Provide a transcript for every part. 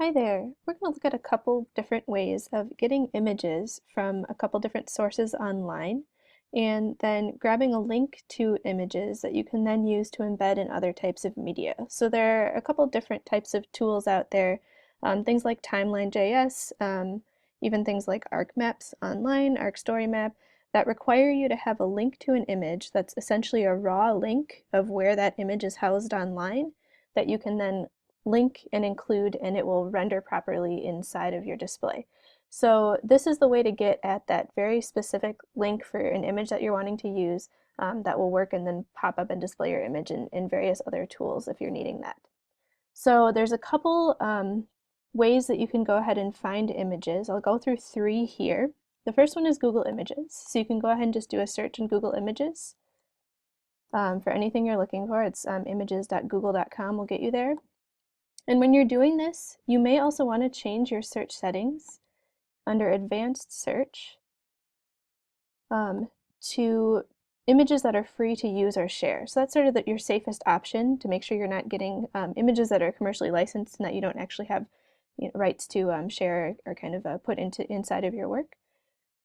Hi there. We're going to look at a couple different ways of getting images from a couple different sources online and then grabbing a link to images that you can then use to embed in other types of media. So there are a couple different types of tools out there, things like Timeline.js, even things like Arc Maps online, Arc Storymap, that require you to have a link to an image that's essentially a raw link of where that image is housed online that you can then link and include, and it will render properly inside of your display. So this is the way to get at that very specific link for an image that you're wanting to use that will work and then pop up and display your image in various other tools if you're needing that. So there's a couple ways that you can go ahead and find images. I'll go through three here. The first one is Google Images. So you can go ahead and just do a search in Google Images. For anything you're looking for, it's images.google.com will get you there. And when you're doing this, you may also want to change your search settings under Advanced Search to images that are free to use or share. So that's sort of your safest option to make sure you're not getting images that are commercially licensed and that you don't actually have rights to share or kind of put inside of your work.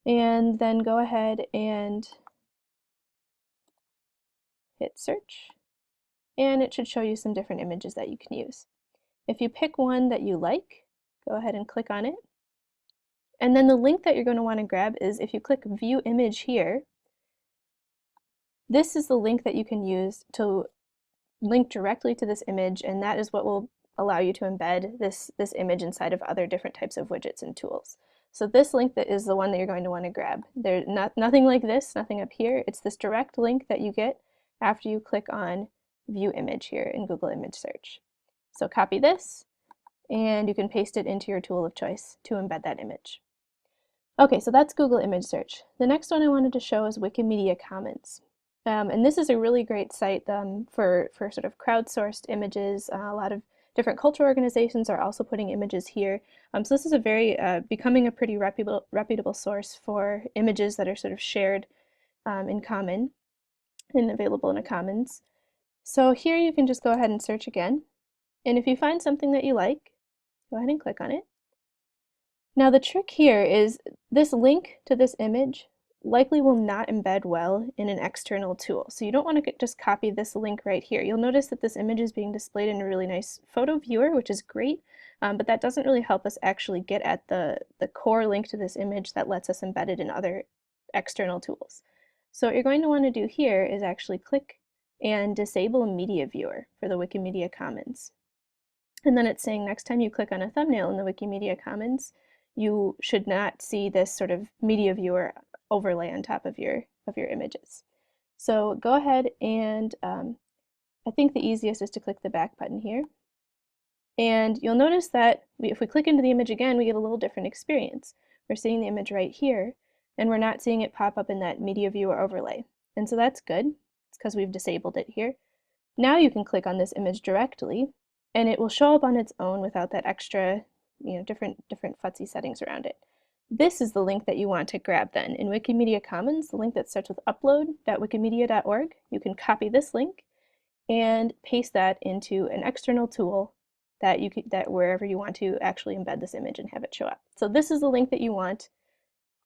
And then go ahead and hit search, and it should show you some different images that you can use. If you pick one that you like, go ahead and click on it. And then the link that you're going to want to grab is if you click View Image here, this is the link that you can use to link directly to this image, and that is what will allow you to embed this image inside of other different types of widgets and tools. So this link that is the one that you're going to want to grab. There's nothing like this, nothing up here. It's this direct link that you get after you click on View Image here in Google Image Search. So copy this, and you can paste it into your tool of choice to embed that image. Okay, so that's Google Image Search. The next one I wanted to show is Wikimedia Commons. And this is a really great site for sort of crowdsourced images. A lot of different cultural organizations are also putting images here. So this is a very becoming a pretty reputable source for images that are sort of shared in common and available in a commons. So here you can just go ahead and search again. And if you find something that you like, go ahead and click on it. Now the trick here is this link to this image likely will not embed well in an external tool. So you don't want to just copy this link right here. You'll notice that this image is being displayed in a really nice photo viewer, which is great, but that doesn't really help us actually get at the core link to this image that lets us embed it in other external tools. So what you're going to want to do here is actually click and disable Media Viewer for the Wikimedia Commons. And then it's saying next time you click on a thumbnail in the Wikimedia Commons, you should not see this sort of media viewer overlay on top of your images. So go ahead and I think the easiest is to click the back button here. And you'll notice that if we click into the image again, we get a little different experience. We're seeing the image right here, and we're not seeing it pop up in that media viewer overlay. And so that's good. It's because we've disabled it here. Now you can click on this image directly, and it will show up on its own without that extra, different fussy settings around it. This is the link that you want to grab then. In Wikimedia Commons, the link that starts with upload.wikimedia.org, you can copy this link and paste that into an external tool that wherever you want to actually embed this image and have it show up. So this is the link that you want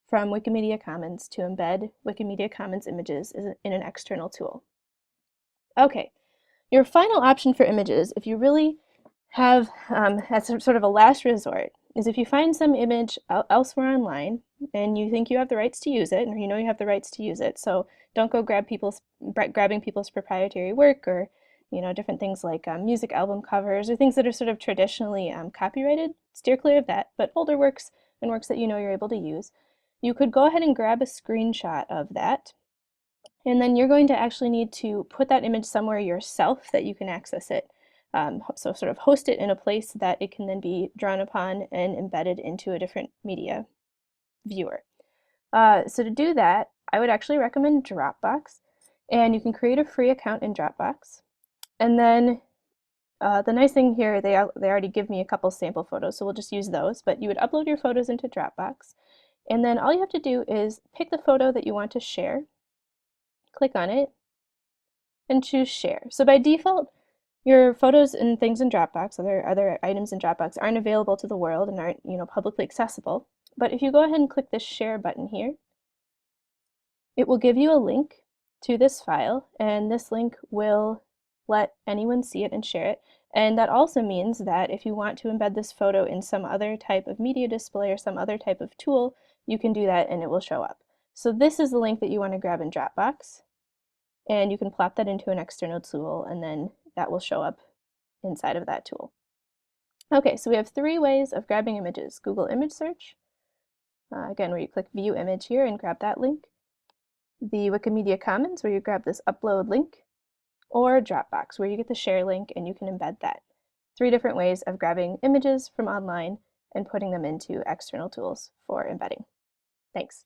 from Wikimedia Commons to embed Wikimedia Commons images in an external tool. Okay. Your final option for images, if you really have, as sort of a last resort, is if you find some image elsewhere online and you think you have the rights to use it, or you know you have the rights to use it, so don't go grabbing people's proprietary work or different things like music album covers or things that are sort of traditionally copyrighted. Steer clear of that, but older works and works that you know you're able to use, you could go ahead and grab a screenshot of that. And then you're going to actually need to put that image somewhere yourself that you can access it. So sort of host it in a place that it can then be drawn upon and embedded into a different media viewer. So to do that, I would actually recommend Dropbox. And you can create a free account in Dropbox. And then the nice thing here, they already give me a couple sample photos, so we'll just use those. But you would upload your photos into Dropbox. And then all you have to do is pick the photo that you want to share. Click on it and choose share. So by default, Your photos and things in Dropbox, other items in Dropbox, aren't available to the world and aren't, publicly accessible. But if you go ahead and click this share button here, it will give you a link to this file, and this link will let anyone see it and share it. And that also means that if you want to embed this photo in some other type of media display or some other type of tool, you can do that and it will show up. So this is the link that you want to grab in Dropbox, and you can plop that into an external tool, and then that will show up inside of that tool. Okay, so we have 3 ways of grabbing images: Google Image Search, again, where you click View Image here and grab that link; the Wikimedia Commons, where you grab this upload link; or Dropbox, where you get the share link and you can embed that. 3 different ways of grabbing images from online and putting them into external tools for embedding. Thanks.